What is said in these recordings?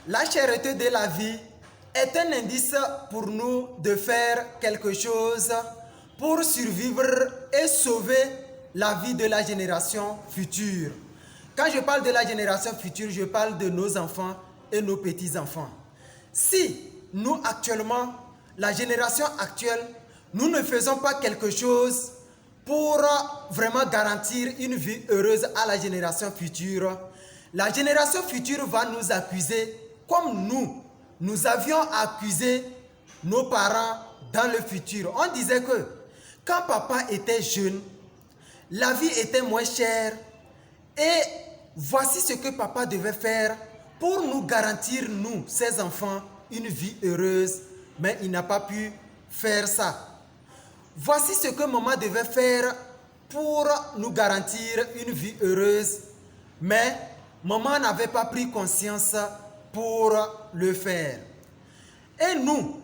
La cherté de la vie est un indice pour nous de faire quelque chose pour survivre et sauver la vie de la génération future. Quand je parle de la génération future, je parle de nos enfants et nos petits-enfants. Si nous actuellement, la génération actuelle, nous ne faisons pas quelque chose pour vraiment garantir une vie heureuse à la génération future, la génération future va nous accuser comme nous avions accusé nos parents dans le futur. On disait que quand papa était jeune, la vie était moins chère et voici ce que papa devait faire pour nous garantir, nous, ses enfants, une vie heureuse, mais il n'a pas pu faire ça. Voici ce que maman devait faire pour nous garantir une vie heureuse, mais maman n'avait pas pris conscience pour le faire. Et nous,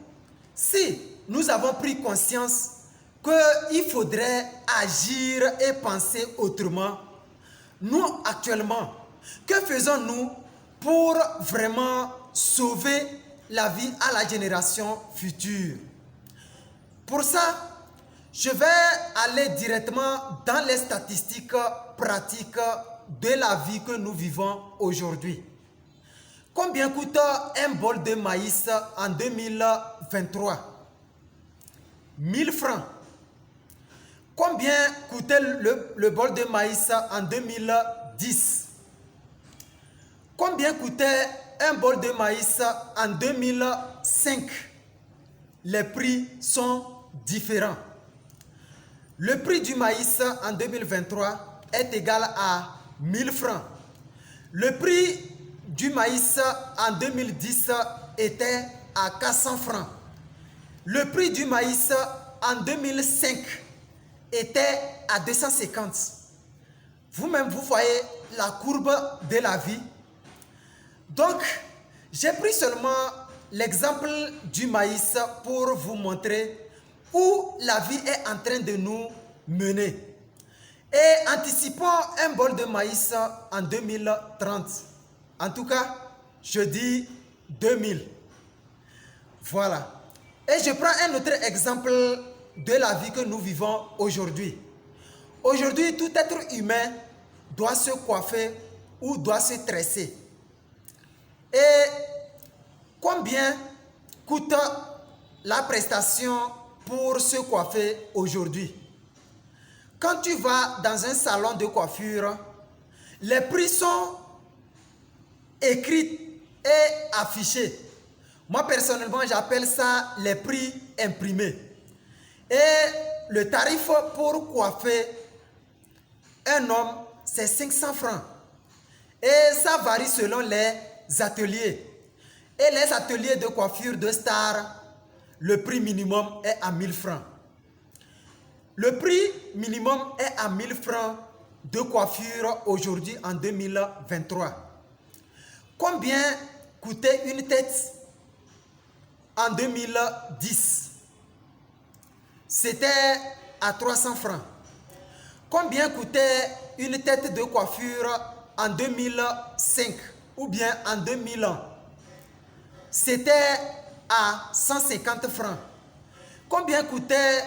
si nous avons pris conscience qu'il faudrait agir et penser autrement, nous actuellement, que faisons-nous pour vraiment sauver la vie à la génération future? Pour ça, je vais aller directement dans les statistiques pratiques de la vie que nous vivons aujourd'hui. Combien coûte un bol de maïs en 2023? 1000 francs. Combien coûtait le bol de maïs en 2010? Combien coûtait un bol de maïs en 2005? Les prix sont différents. Le prix du maïs en 2023 est égal à 1000 francs. Le prix du maïs en 2010 était à 400 francs. Le prix du maïs en 2005 était à 250. Vous-même, vous voyez la courbe de la vie. Donc, j'ai pris seulement l'exemple du maïs pour vous montrer où la vie est en train de nous mener. Et anticipons un bol de maïs en 2030. En tout cas, je dis 2000. Voilà. Et je prends un autre exemple de la vie que nous vivons aujourd'hui. Aujourd'hui, tout être humain doit se coiffer ou doit se tresser. Et combien coûte la prestation pour se coiffer aujourd'hui? Quand tu vas dans un salon de coiffure, les prix sont écrits et affichés. Moi, personnellement, j'appelle ça les prix imprimés. Et le tarif pour coiffer un homme, c'est 500 francs. Et ça varie selon les ateliers. Et les ateliers de coiffure de stars, le prix minimum est à 1000 francs. Le prix minimum est à 1000 francs de coiffure aujourd'hui en 2023. Combien coûtait une tête en 2010? C'était à 300 francs. Combien coûtait une tête de coiffure en 2005 ou bien en 2000 ans? C'était à 150 francs. Combien coûtait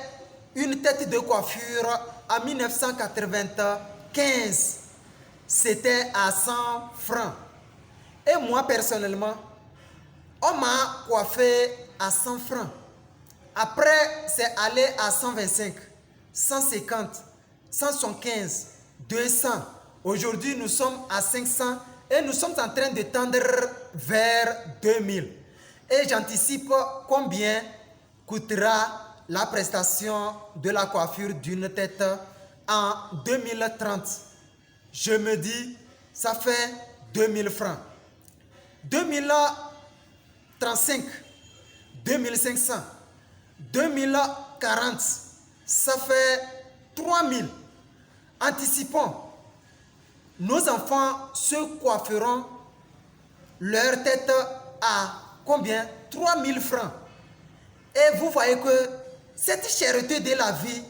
une tête de coiffure en 1995? C'était à 100 francs. Et moi personnellement, on m'a coiffé à 100 francs. Après, c'est allé à 125, 150, 175, 200. Aujourd'hui, nous sommes à 500 et nous sommes en train de tendre vers 2000. Et j'anticipe combien coûtera la prestation de la coiffure d'une tête en 2030. Je me dis, ça fait 2000 francs. 2035, 2500, 2040, ça fait 3000. Anticipons, nos enfants se coifferont leur tête à combien? 3000 francs. Et vous voyez que cette cherté de la vie,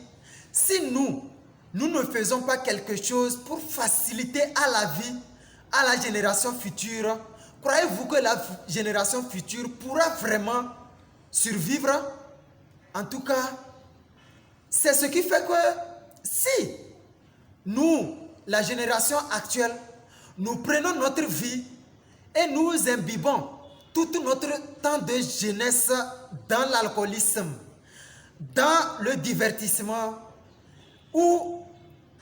si nous ne faisons pas quelque chose pour faciliter à la vie, à la génération future, croyez-vous que la génération future pourra vraiment survivre? En tout cas, c'est ce qui fait que si nous, la génération actuelle, nous prenons notre vie et nous imbibons tout notre temps de jeunesse dans l'alcoolisme, dans le divertissement, où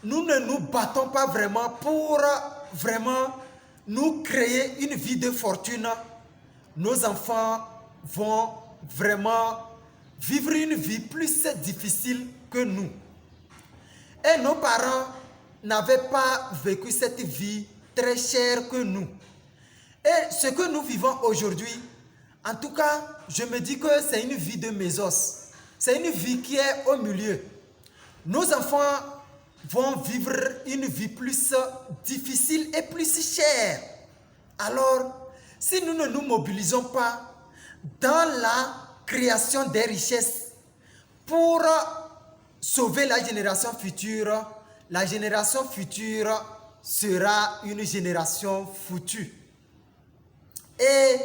nous ne nous battons pas vraiment pour vraiment nous créer une vie de fortune, nos enfants vont vraiment vivre une vie plus difficile que nous. Et nos parents n'avaient pas vécu cette vie très chère que nous. Et ce que nous vivons aujourd'hui, en tout cas, je me dis que c'est une vie de mésos. C'est une vie qui est au milieu. Nos enfants vont vivre une vie plus difficile et plus chère. Alors, si nous ne nous mobilisons pas dans la création des richesses pour sauver la génération future sera une génération foutue. Et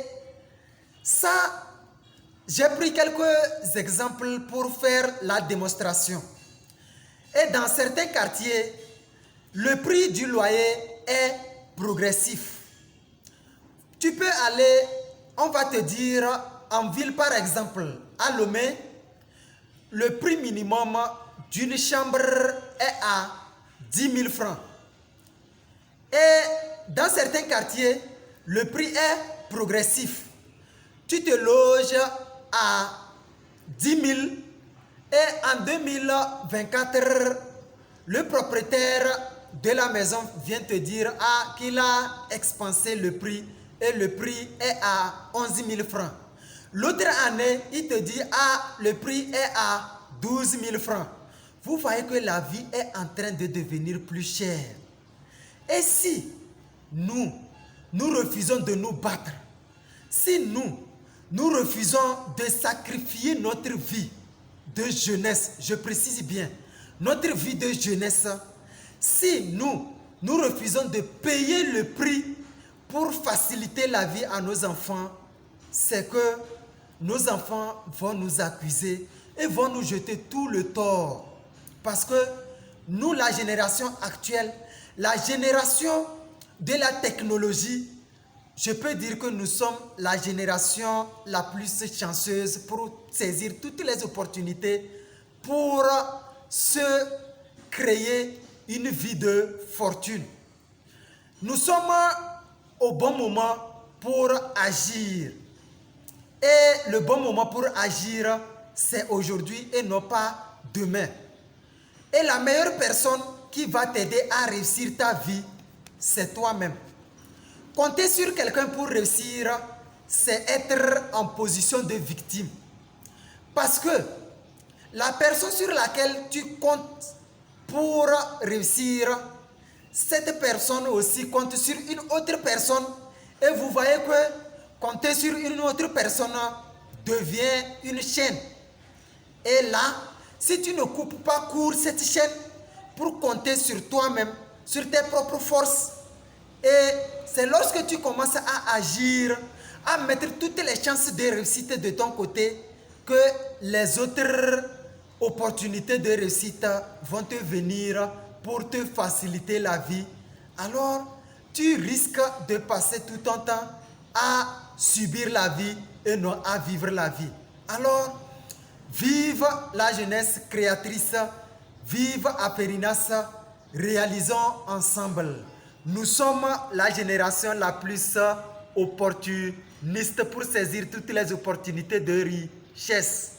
ça, j'ai pris quelques exemples pour faire la démonstration. Et dans certains quartiers, le prix du loyer est progressif. Tu peux aller, on va te dire, en ville par exemple, à Lomé, le prix minimum d'une chambre est à 10 000 francs. Et dans certains quartiers, le prix est progressif. Tu te loges à 10 000 et en 2024, le propriétaire de la maison vient te dire qu'il a expansé le prix et le prix est à 11 000 francs. L'autre année, il te dit le prix est à 12 000 francs. Vous voyez que la vie est en train de devenir plus chère. Et si nous refusons de nous battre, si nous refusons de sacrifier notre vie de jeunesse, je précise bien, notre vie de jeunesse, si nous refusons de payer le prix pour faciliter la vie à nos enfants, c'est que nos enfants vont nous accuser et vont nous jeter tout le tort. Parce que nous, la génération actuelle, la génération de la technologie, je peux dire que nous sommes la génération la plus chanceuse pour saisir toutes les opportunités pour se créer une vie de fortune. Nous sommes au bon moment pour agir. Et le bon moment pour agir, c'est aujourd'hui et non pas demain. Et la meilleure personne qui va t'aider à réussir ta vie, c'est toi-même. Compter sur quelqu'un pour réussir, c'est être en position de victime. Parce que la personne sur laquelle tu comptes pour réussir, cette personne aussi compte sur une autre personne. Et vous voyez que compter sur une autre personne devient une chaîne. Et là, si tu ne coupes pas court cette chaîne pour compter sur toi-même, sur tes propres forces, et c'est lorsque tu commences à agir, à mettre toutes les chances de réussite de ton côté, que les autres opportunités de réussite vont te venir pour te faciliter la vie. Alors, tu risques de passer tout ton temps à subir la vie et non à vivre la vie. Alors, vive la jeunesse créatrice, vive Apérinas, réalisons ensemble. Nous sommes la génération la plus opportuniste pour saisir toutes les opportunités de richesse.